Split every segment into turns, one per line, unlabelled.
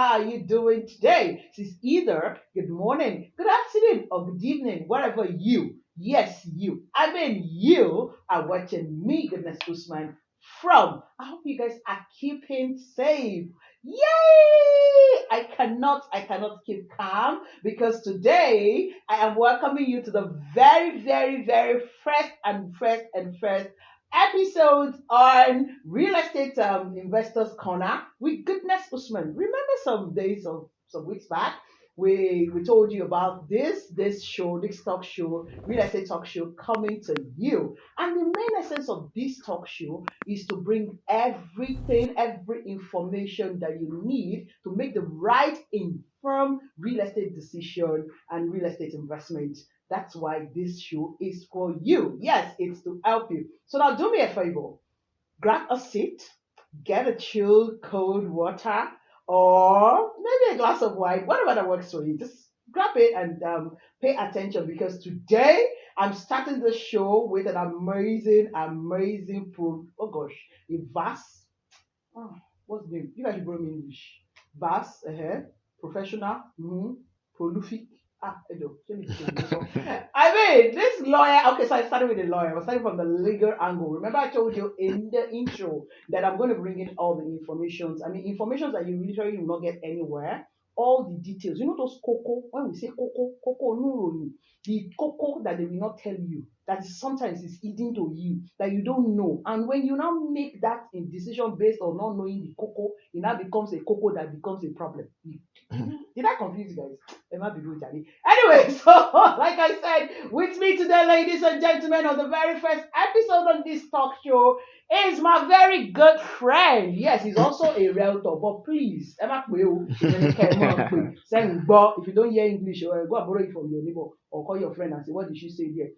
How are you doing today? It's either good morning, good afternoon, or good evening, wherever you are watching me, goodness Usman, from. I hope you guys are keeping safe. Yay! I cannot keep calm because today I am welcoming you to the very, very, very first episode on real estate investors corner with goodness Usman. Remember some weeks back we told you about this show, this talk show, real estate talk show coming to you. And the main essence of this talk show is to bring every information that you need to make the right informed real estate decision and real estate investment. That's why this show is for you. Yes, it's to help you. So now do me a favor. Grab a seat, get a chilled cold water, or maybe a glass of wine, whatever that works for you. Just grab it and pay attention because today I'm starting the show with an amazing oh gosh, a vast, oh, what's the name? You guys should bring me English. Vast, professional, prolific. I don't. I mean, this lawyer. Okay, so I started with a lawyer. I was starting from the legal angle. Remember, I told you in the intro that I'm going to bring in all the informations. I mean, informations that you literally will not get anywhere. All the details. You know those cocoa. When we say cocoa, no, the cocoa that they will not tell you. That sometimes is hidden to you that you don't know. And when you now make that decision based on not knowing the cocoa, it now becomes a cocoa that becomes a problem. Did I confuse you guys? It might be good, Charlie. Anyway, so like I said, with me today, ladies and gentlemen, on the very first episode of this talk show is my very good friend. Yes, he's also a realtor, but please, Emma, if you don't hear English, go and borrow it from your neighbor or call your friend and say, what did she say there?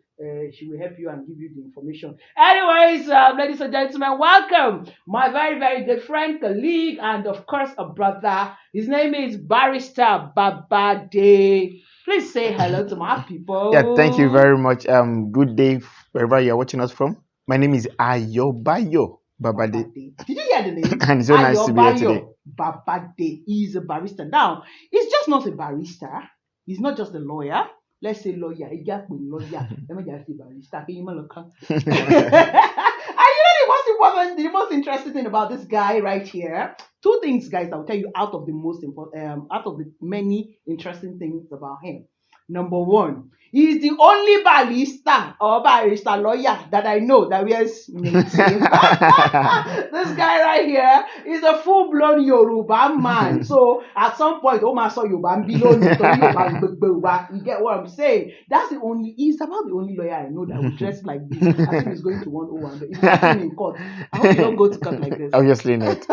She will help you and give you the information. Anyways, ladies and gentlemen, welcome my very, very good friend, colleague, and of course, a brother. His name is Barrister Babade. Please say hello to my people.
Yeah, thank you very much. Good day wherever you're watching us from. My name is Ayobayo Babade.
Did you hear the name?
And it's so nice to be here today.
Babade is a barrister. Now, he's just not a barrister. He's not just a lawyer. Let's say lawyer. He got lawyer. Let me just say barrister. And you know the most interesting thing about this guy right here. Two things, guys, I'll tell you out of the most important, out of the many interesting things about him. Number one, he is the only barrister lawyer that I know that wears native. This guy right here is a full-blown Yoruba man. So at some point, saw Yoruba below you get what I'm saying? He's about the only lawyer I know that will dress like this. I think he's going to 101, but he's in court. I hope you don't go to court like this.
Obviously not.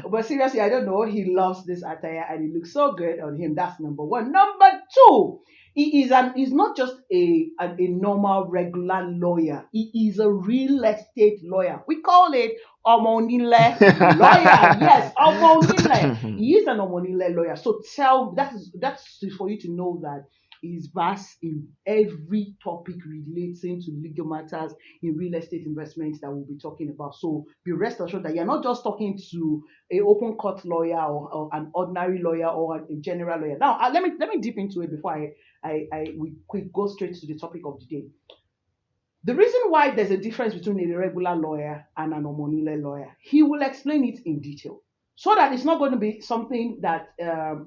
But seriously, I don't know. He loves this attire and it looks so good on him. That's number one. Number two, he's not just a normal regular lawyer. He is a real estate lawyer. We call it Omonile lawyer. Yes, Omonile. He is an Omonile lawyer. So that's for you to know that is vast in every topic relating to legal matters in real estate investments that we'll be talking about. So be rest assured that you're not just talking to an open court lawyer or an ordinary lawyer or a general lawyer. Now, let me dip into it before we go straight to the topic of the day. The reason why there's a difference between a regular lawyer and an Omonile lawyer, he will explain it in detail. So that it's not going to be something that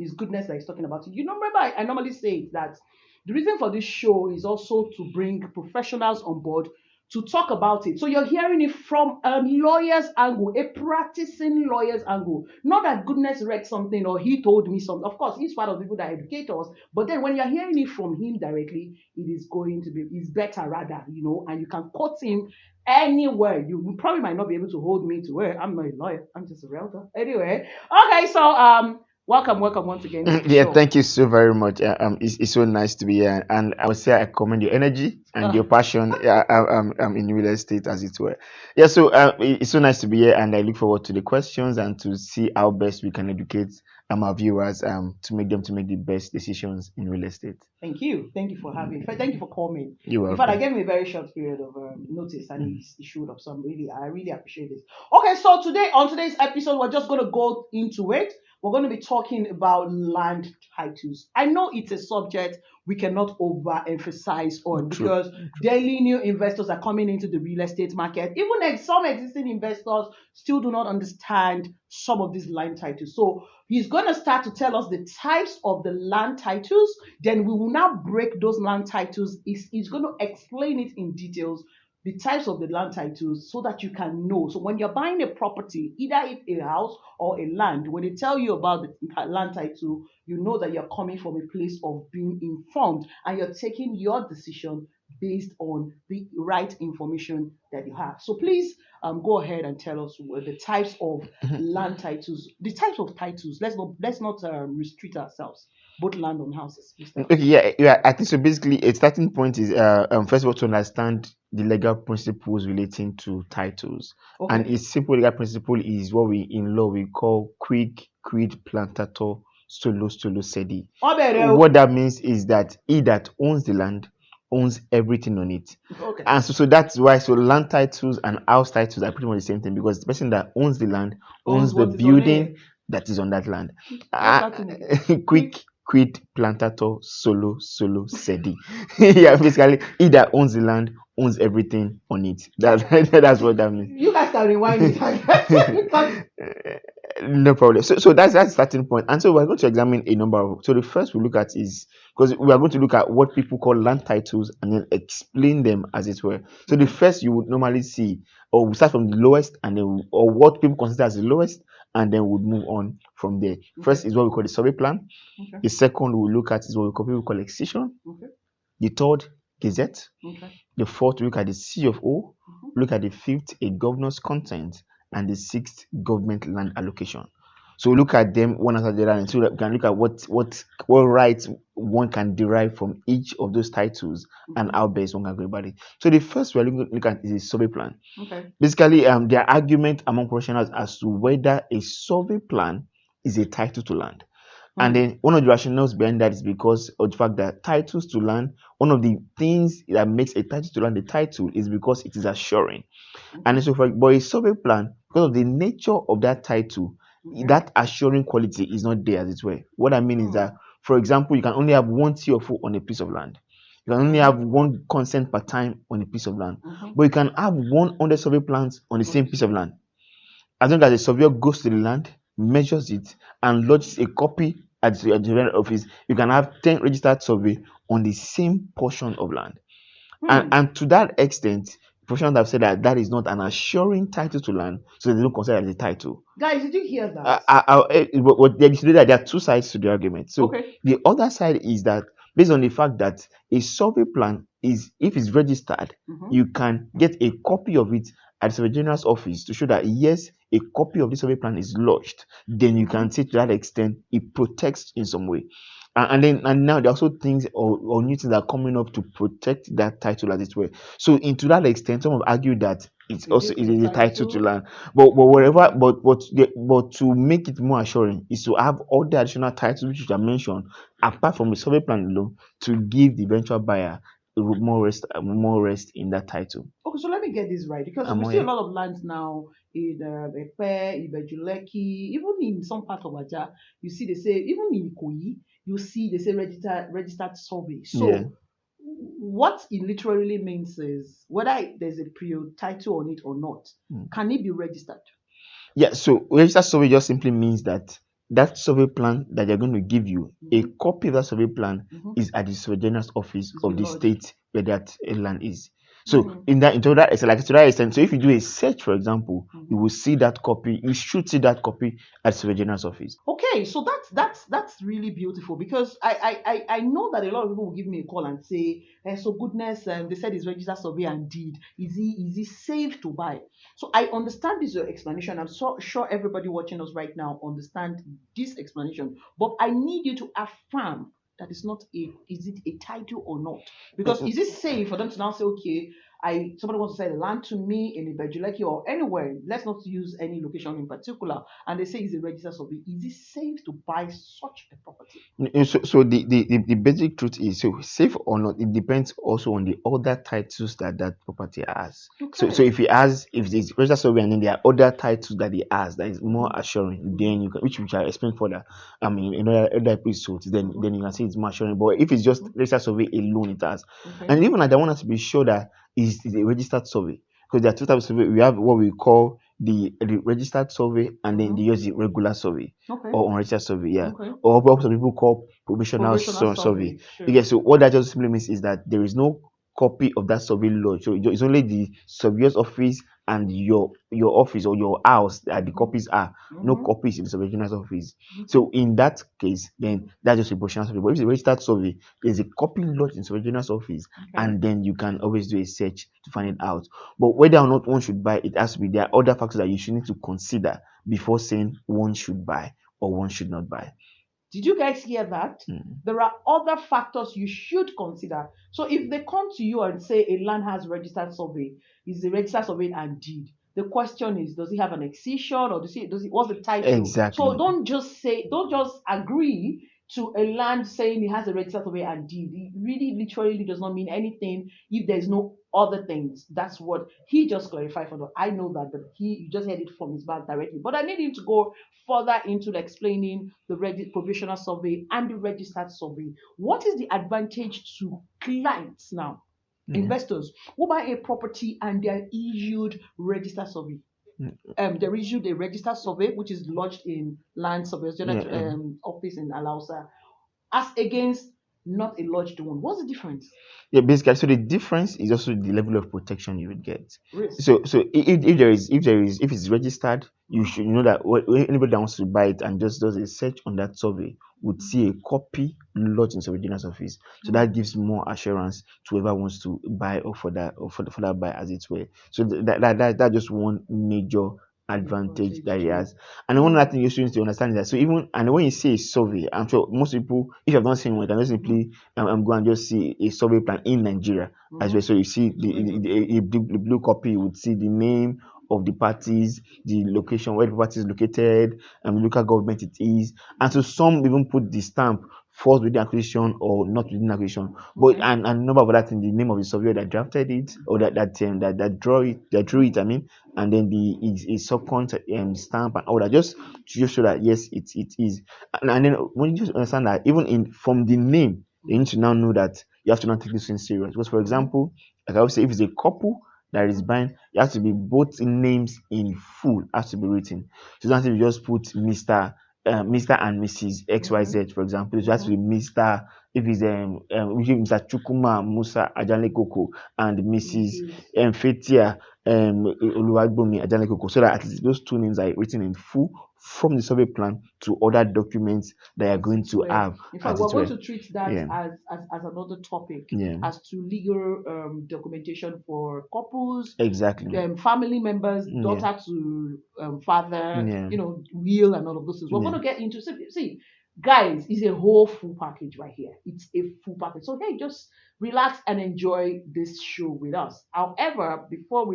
is goodness that he's talking about. You know, remember, I normally say that the reason for this show is also to bring professionals on board to talk about it. So you're hearing it from a lawyer's angle, a practicing lawyer's angle. Not that goodness read something or he told me something. Of course, he's part of the people that educate us. But then when you're hearing it from him directly, it's better rather, and you can quote him anywhere. You probably might not be able to hold me to where I'm not a lawyer. I'm just a realtor. Anyway, okay, so welcome once again.
Yeah, thank you so very much. It's so nice to be here, and I would say I commend your energy and your passion in real estate, as it were. Yeah, so it's so nice to be here, and I look forward to the questions and to see how best we can educate our viewers to make the best decisions in real estate.
Thank you for having me. Thank you for coming.
You're welcome.
In fact, I gave me a very short period of notice, and he showed up. So I really appreciate this. Okay, so on today's episode, we're just going to go into it. we're going to be talking about land titles. I know it's a subject we cannot overemphasize on
True.
because daily new investors are coming into the real estate market. Even some existing investors still do not understand some of these land titles. So he's going to start to tell us the types of the land titles. Then we will now break those land titles. He's going to explain it in details, the types of the land titles, so that you can know. So when you're buying a property, either it's a house or a land, when they tell you about the land title, you know that you're coming from a place of being informed and you're taking your decision based on the right information that you have. So please go ahead and tell us what the types of land titles, the types of titles. Let's not restrict ourselves. Both land and houses. Please tell
Okay,
us.
yeah. I think so. Basically, a starting point is first of all to understand the legal principles relating to titles, and
Okay.
a simple legal principle is what we in law we call quid plantator solo sedi.
Obereo.
What that means is that he that owns the land owns everything on it,
Okay.
and so that's why land titles and house titles are pretty much the same thing because the person that owns the land
Owns
owns the
what is on
building
it.
that is on that land.
What's
Uh,
that to me?
quick
Quick.
quid plantator solo sedi. Yeah, basically he that owns the land owns everything on it. That's what that means.
You guys can rewind it, I guess. Because
No problem. So that's the starting point. And so we're going to examine a number of. So the first we look at is because we are going to look at what people call land titles and then explain them as it were. So the
okay,
first you would normally see, or we start from the lowest and then or what people consider as the lowest, and then we'll move on from there.
okay,
First is what we call the survey plan.
okay,
The second we'll look at is what we call people call excision.
okay,
The third, gazette.
okay.
The fourth, we look at the CFO.
Mhm.
Look at the fifth, a governor's consent, and the sixth, government land allocation. So we look at them one after the other, and so that we can look at what rights one can derive from each of those titles and
Mhm.
how best one can go about it. So the first we're looking look at is a survey plan.
Okay.
Basically, there are argument among professionals as to whether a survey plan is a title to land. And
Hmm.
then one of the rationales behind that is because of the fact that titles to land, one of the things that makes a title to land a title is because it is assuring.
Okay.
And so for but a survey plan, because of the nature of that title,
Okay.
that assuring quality is not there as it were. What I mean is
Hmm.
that, for example, you can only have one CFO on a piece of land. You can only
Mhm.
have one consent per time on a piece of land.
Mhm.
But you can have 100 survey plans on the
On a
same
piece
piece
of
of
land.
land. As long as the surveyor goes to the land, measures it, and lodges a copy at the general office, you can have 10 registered survey on the same portion of land. And,
Hmm.
and to that extent, professionals have said that that is not an assuring title to land, so they don't consider it as a title.
Guys, did you hear that?
But they say that there are two sides to the argument. So
Okay.
the other side is that based on the fact that a survey plan is, if it's registered,
Mhm.
you can get a copy of it at the survey general's office to show that yes, a copy of the survey plan is lodged. Then you can
Mhm.
say to that extent it protects in some way. And now there are also things or new things that are coming up to protect that title as it were. So into that extent, some have argued that it's
Is
also
it
it
a
is a title to
title?
land. But whatever,
Hmm.
but to make it more assuring is to have all the additional titles which you have mentioned apart from the survey plan alone to give the eventual buyer more rest in that title.
Okay, so let me get this right because we see a
Amoye.
lot of lands now in Epe, Ibejuleki, even in some part of Aja, you see they say even in Ikoyi, you see they say registered survey.
Yeah.
So what it literally means is whether there's a period title on it or not,
Mm.
can it be registered?
Yeah, so registered survey just simply means that that survey plan that they're going to give you, a
Mm-hmm.
copy of that survey plan
Mm-hmm.
is at the survey general's office
It's
of
been
the
lodged.
state where that land is. So
Mm-hmm.
in that into that extent, like to that extent, so if you do a search, for example, you
Mm-hmm.
will see that copy, you should see that copy at the survey general's office.
Okay, so that's really beautiful because I know that a lot of people will give me a call and say, so goodness, they said it's registered survey and deed. Is it safe to buy? So I understand this your explanation. I'm so sure everybody watching us right now understand this explanation, but I need you to affirm that it's not a is it a title or not? Because is it safe for them to now say, okay, somebody wants to sell land to me in Ibejuleki or anywhere. Let's not use any location in particular, and they say it's a registered survey. Is it safe to buy such a property?
So the basic truth is, so safe or not, it depends also on the other titles that that property has. So
Okay.
if it's registered survey and then there are other titles that he has that is more
Mhm.
assuring, then you can, which I explain further. I mean, in other episodes, then you can see it's more assuring. But if it's just registered survey alone, it has,
Okay.
and even like I want us to be sure that is a registered survey, because there are two types of survey. We have what we call the registered survey, and then
Mhm.
they use the regular survey
Okay.
or unregistered survey. Yeah,
Okay.
or what some people call provisional
Provisional
survey.
survey. Sure.
Okay, so what that just simply means is that there is no copy of that survey lodge. So it's only the surveyor's office and your office or your house that the
Mhm.
copies are. No
Mhm.
copies in the surveyor's office.
Okay.
So in that case, then that's just a provisional survey. But if it's a registered survey, there's a copy lodged in surveyor's office,
Okay.
and then you can always do a search to find it out. But whether or not one should buy, it has to be, there are other factors that you should need to consider before saying one should buy or one should not buy.
Did you guys hear that?
Mm.
There are other factors you should consider. So if they come to you and say a land has registered survey, is the registered survey and deed? The question is, does it have an excision or does it what's the title? So
Exactly.
don't just agree to a land saying it has a registered survey and deed. It really literally does not mean anything if there's no other things. That's what he just clarified for the I know that, but he you just heard it from his mouth directly. But I need him to go further into explaining the provisional survey and the registered survey. What is the advantage to clients now,
Yeah.
investors who buy a property and they're issued registered survey?
Mm.
They're issued a registered survey which is lodged in Land Surveyors General
Yeah, yeah.
Office in Alausa, as against not a lodged one. What's the difference?
Yeah, basically, so the difference is also the level of protection you would get.
Risk.
So if it's registered, you
Mhm.
should know that anybody that wants to buy it and just does a search on that survey would see a copy lodged in surveyor's office. So that
Mhm.
gives more assurance to whoever wants to buy or for that buy, as it were. So that just one major advantage
Advantage
that it
to.
has. And one other
Mm.
thing you should need to understand is that, so even and when you say survey, I'm sure most people, if you've not seen one, you can just
Mhm.
simply go and just see a survey plan in Nigeria as well.
Mhm.
So you see
Survey plan.
the blue copy, you would see the name of the parties, the location where the party is located, and the local government it is. And so some even put the stamp falls within acquisition or not within acquisition. But
Okay.
and number of that in the name of the surveyor that drafted it or that drew it, I mean, and then the is subcon stamp and all that, just to just show that yes it is. And then when you just understand that even in from the name, you need
Mhm.
to now know that you have to not take this thing serious. Because for
Mhm.
example, like I would say, if it's a couple that is
Mhm.
buying, it has to be both names in full has to be written. So don't have to just put Mr. and Mrs.
Okay.
XYZ, for example. It has to
Mhm.
be Mr. If it's usually Mr. Chukuma Musa Ajale Koko and Mrs.
Mrs.
Fetia Oluwagbomi Ajale Koko, so that at least those two names are written in full from the survey plan to other documents that you're
As
going
it
to
were.
have,
In fact,
as
we're
it
going
were.
to treat that
Yeah,
as another topic,
yeah,
as to legal documentation for couples,
exactly.
family members,
Yeah,
daughter to father,
yeah,
will and all of those things. We're
yeah.
going to get into see, guys, it's a whole full package right here. It's a full package. So hey, just relax and enjoy this show with us. However, before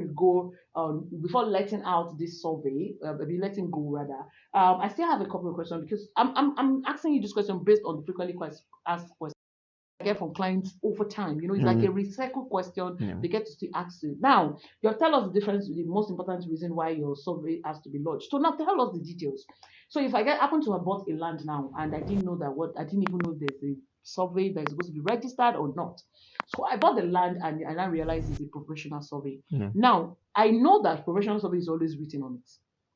letting out this survey, maybe letting go rather, I still have a couple of questions because I'm asking you this question based on the frequently asked questions I get from clients over time. It's like a
Mm,
recycled question
yeah.
they get to still ask you. Now, you tell us the difference, the most important reason why your survey has to be lodged. So now tell us the details. So if I happen to have bought a land now and I didn't know I didn't even know there's a survey that is supposed to be registered or not. So I bought the land and I realized it's a professional survey.
Yeah.
Now I know that professional survey is always written on it.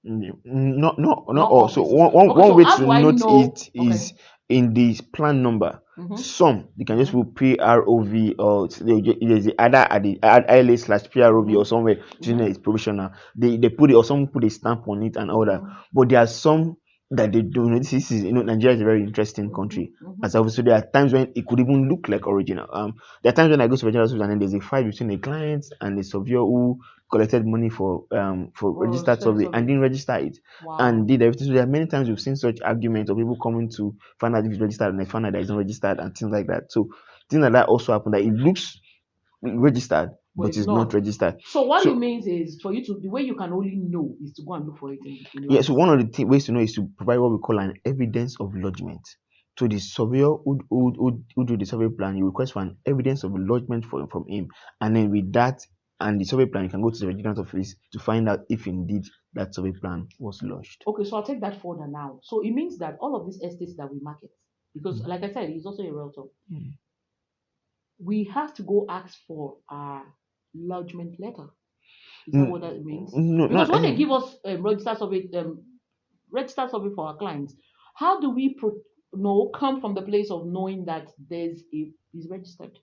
Yeah. Not
Not
all.
all
So
cases. Okay,
one
so
way
how
to
do I
note
know?
it
Okay.
is in the plan number.
Mm-hmm.
Some you can just
Mm-hmm.
put PROV or there's the other at the ILA slash PROV or
Mm-hmm.
somewhere.
Mm-hmm.
It's provisional. They put it or some put a stamp on it and all that.
Mm-hmm.
But there are some that they don't. This is Nigeria is a very interesting
Mm-hmm.
country.
Mm-hmm.
As obviously there are times when it could even look like original. There are times when I go to Virginia Hospital and then there's a fight between the client and the surveyor who collected money for
Or
registered
study
survey and
survey.
didn't register it and
Wow.
did everything. So there are many times we've seen such arguments of people coming to find out if it's registered and they find out that it's not registered and things like that. So things like that also happen that it looks registered,
but
but
it's
it's not
not.
registered.
So what it
So
means is for you to the way you can only know is to go and look for it in
yeah, so
lands.
one of the ways to know is to provide what we call an evidence of lodgement. So the surveyor who do the survey plan, you request for an evidence of lodgement from him, and then with that and the survey plan, you can go to the registrar's office to find out if indeed that survey plan was lodged.
Okay, so I'll take that further now. So it means that all of these estates that we market, because like I said, he's also a realtor,
Mm.
we have to go ask for a lodgement letter. Is that
Mm,
what that means?
no,
Because
not
when they give us register survey for our clients, how do we come from the place of knowing that there's a is registered?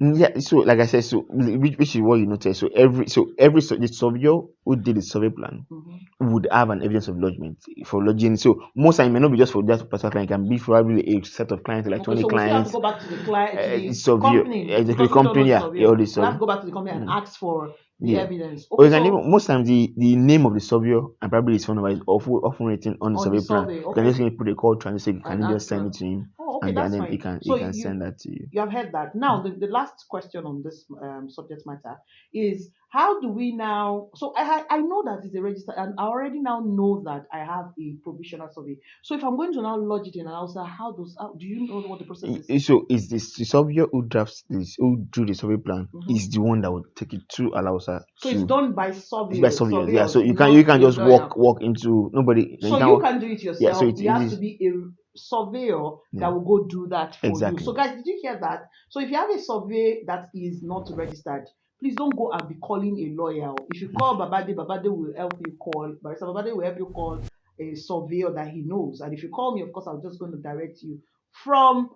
yeah. So like I said, so which is what you notice. So the surveyor who did the survey plan
Mhm.
would have an evidence of lodgement for lodging. So most time it may not be just for that particular client, it can be probably a set of clients, like
Okay,
20
so we still have to
clients.
go back to the client, to
The
the
surveyor,
company,
the
because we don't know
company,
the
yeah,
surveyor.
all the
We'll have to
survey.
go back to the company and
Mm,
ask for the
yeah.
evidence.
Or
Okay,
you can
so
even most times the name of the surveyor and probably his phone number is often written on the
on the
survey plan.
survey,
You can
okay,
just put a call trying to say, can
and
you just
ask
send
her.
it to him,
Oh, okay,
and
that's
then he
fine.
can
So
send that to you.
you have heard that. Now, the last question on this subject matter is how do we now? So I know that it's a register, and I already now know that I have a provisional survey. So if I'm going to now lodge it in an house, how do you know what the process is?
So is this the surveyor who drafts this, who drew the survey plan,
Mhm.
is the one that would take it through Alausa
So it's
to
done by
it's by surveyors, yeah.
surveyors,
So you
not
can
a
just
lawyer.
walk into nobody. You
So
can
you
walk,
can do it
yeah. So
yourself.
it
It has to
is,
be a surveyor that
yeah,
will go do that for you.
exactly.
So guys, did you hear that? So if you have a survey that is not registered, please don't go and be calling a lawyer. If you call Babade, Babade will help you call. Barrister Babade will help you call a surveyor that he knows. And if you call me, of course, I'm just going to direct you from.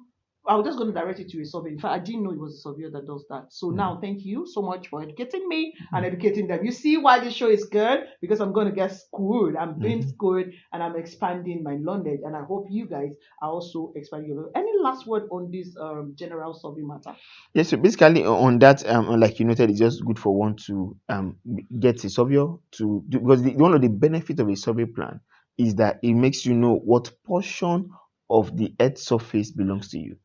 I'm just going to direct you to a surveyor. In fact, I didn't know it was a surveyor that does that. So
Mm,
now, thank you so much for educating me and
mm,
educating them. You see why this show is good? Because I'm going to get schooled. I'm being
mhm.
schooled and I'm expanding my knowledge. And I hope you guys are also expanding your knowledge. Any last word on this general survey matter?
Yeah, so basically on that, like you noted, it's just good for one to get a surveyor to do, because one of the benefits of a survey plan is that it makes you know what portion of the earth surface belongs to you.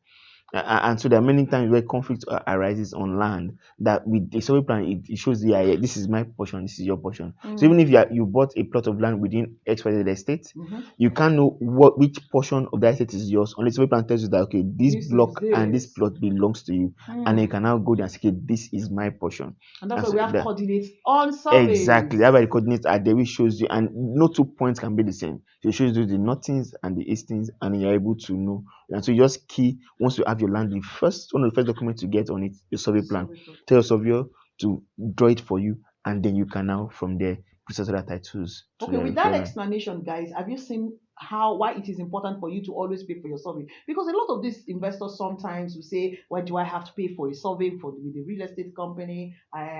And so there are many times where conflict arises on land that with the survey plan it shows yeah, this is my portion, this is your portion. So even if you bought a plot of land within XYZ estate,
Mm-hmm.
you can't know which portion of that estate is yours unless the survey plan tells you that okay, this
This is
block and this
this.
plot belongs to you, and then you can now go there and say okay, this is my portion.
And that's
And
why
so
we have
that
coordinates on
exactly.
surveys.
That's why the coordinates are there, which shows you, and no two points can be the same. So it shows you the northings and the eastings, and then you're able to know. And so you just key once you have your land, the first one of the first documents to get on it, your survey plan.
Survey plot.
Tell your surveyor to draw it for you, and then you can now from there process other titles to
Okay, with
for
that
your land.
explanation, guys, have you seen how why it is important for you to always pay for your survey? Because a lot of these investors sometimes will say, "Why do I have to pay for a survey for with the real estate company? I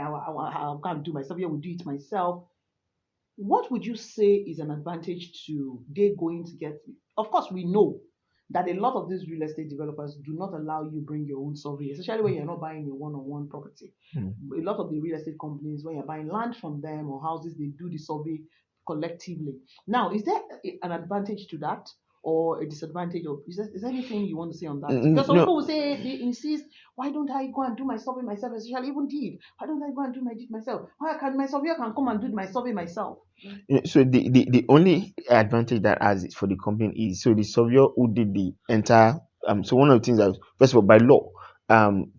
can't do my survey. I will do it myself." What would you say is an advantage to they going to get? Of course, we know that a lot of these real estate developers do not allow you bring your own survey, especially when you're not buying a one-on-one property.
Hmm.
A lot of the real estate companies, when you're buying land from them or houses, they do the survey collectively. Now, is there an advantage to that? Or a disadvantage of is there anything you want to say on that? Because some
No,
people will say they insist, why don't I go and do my survey myself, especially even deed? Why don't I go and do my deed myself? Why can my surveyor can come and do my survey myself?
so the only advantage that has it for the company is so the surveyor who did the entire so one of the things that first of all by law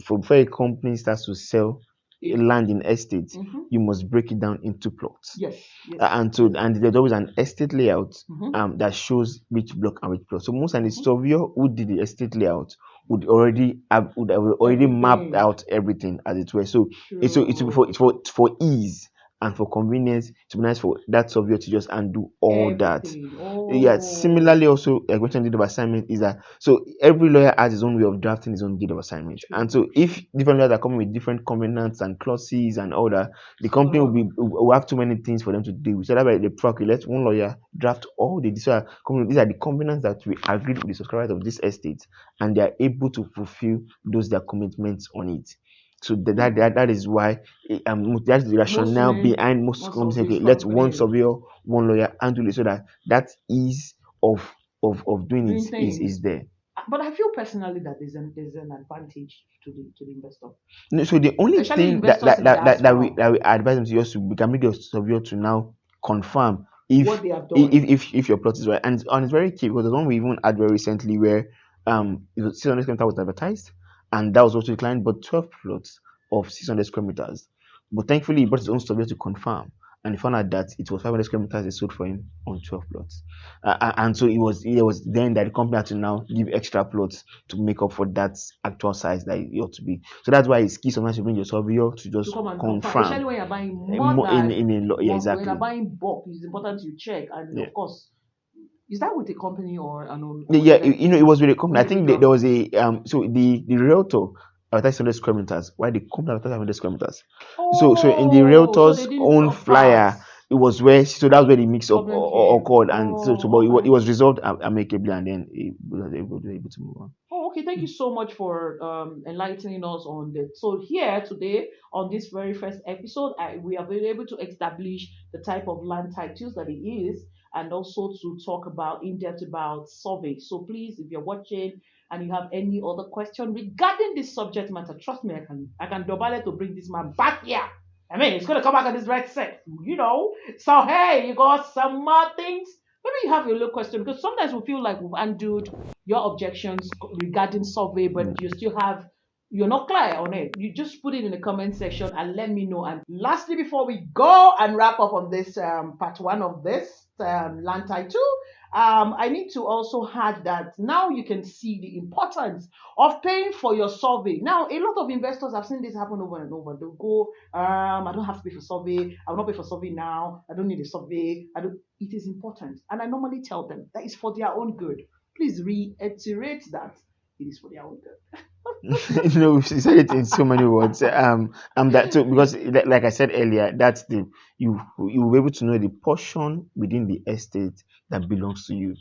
for a company starts to sell
It,
land in estates,
mm-hmm.
you must break it down into plots.
Yes, yes.
And so and there's always an estate layout
Mm-hmm.
that shows which block and which plot. So most of the
Mm-hmm.
surveyor who did the estate layout would have already mapped
Everything.
out everything as it were. So it will be
True.
for ease and for convenience. To be nice for that surveyor to just undo all that.
Everything.
Yeah,
Oh,
similarly also like mentioned deed of assignment is that so every lawyer has his own way of drafting his own deed of assignment. And
true,
so if
true.
different lawyers are coming with different covenants and clauses and all that, the
It's gonna
company
work.
will have too many things for them to deal with. So that's why they probably let one lawyer draft all the these are the covenants that we agreed with the subscribers of this estate, and they are able to fulfill those their commitments on it. So that is why that's the
Most
rationale
men,
behind most
most
companies
of
saying,
these
okay, let one
companies
surveyor, one lawyer handle it so that that ease of doing it
doing things.
is there.
But I feel personally that there's an advantage to the investor,
No, so the only
especially
thing
investors in diaspora,
that we advise them to just to become a surveyor to now confirm
what
if
they have done.
if your plot is right, and it's very key because there's one we even had very recently where it was 600 square meters was advertised, and that was also declined, but 12 plots of 600 square meters. But thankfully, he brought his own surveyor to confirm, and he found out that it was 500 square meters they sold for him on 12 plots. And so it was then that the company had to now give extra plots to make up for that actual size that it ought to be. So that's why it's key sometimes to bring your surveyor to
To
just
come and confirm, especially
confirm
when you're buying more than
in a yeah,
one. When you're
exactly.
buying bulk, it's important you check. And
Yeah.
of course, is that with a company or an own
Yeah,
or
yeah,
like
it was with a company. I think there
individual?
was a so the realtor advertised 100 square meters. Why the company advertised 100 square meters? So in the
Oh, so they
realtor's
didn't
own
talk fast.
flyer, it was where so that's where the mix up
Problem came.
occurred, and so but
Oh, okay.
it was resolved amicably, and then it was able to move on.
Oh, okay. Thank you so much for enlightening us on that. So here today on this very first episode, we have been able to establish the type of land titles that it is, and also to talk about in depth about survey. So please, if you're watching and you have any other question regarding this subject matter, trust me, I can double it to bring this man back here. I mean, it's gonna come back on this red set, you know. So hey, you got some more things. Maybe you have a little question because sometimes we feel like we've undone your objections regarding survey,
Yeah.
but you're not clear on it. You just put it in the comment section and let me know. And lastly, before we go and wrap up on this part one of this land title, I need to also add that now you can see the importance of paying for your survey. Now, a lot of investors have seen this happen over and over. They'll go, I don't have to pay for survey. I will not pay for survey now. I don't need a survey. I don't. It is important, and I normally tell them that it's for their own good. Please reiterate that it is for their own good.
She said it in so many words. That too because like I said earlier, that's the you will be able to know the portion within the estate that belongs to you.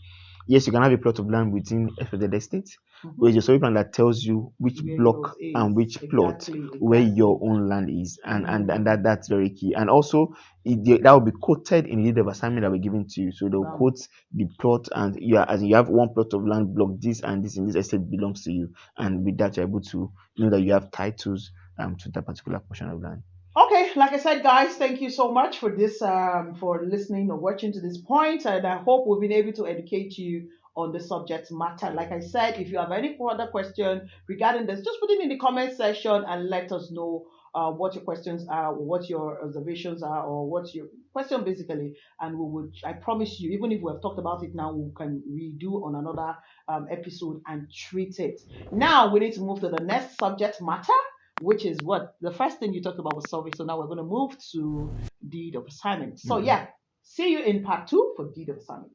Yes, you can have a plot of land within a federal estate, but
Mhm.
it's a survey plan that tells you which
Where yours
block and
is.
which plot
Exactly,
where your
exactly.
own land is, and
Mm.
that's very key. And also, that will be quoted in the deed of assignment that we're given to you. So they'll
Bam.
quote the plot, and as in you have one plot of land block this and this in this estate belongs to you, and with that you're able to know that you have titles to that particular portion of land.
Okay, like I said, guys, thank you so much for this, for listening or watching to this point, and I hope we've been able to educate you on the subject matter. Like I said, if you have any further question regarding this, just put it in the comment section and let us know what your questions are, what your observations are, or what's your question basically. And we would, I promise you, even if we have talked about it now, we can redo on another episode and treat it. Now we need to move to the next subject matter, which is what the first thing you talked about was survey. So now we're going to move to deed of assignment. So
Mm.
yeah, see you in part two for deed of assignment.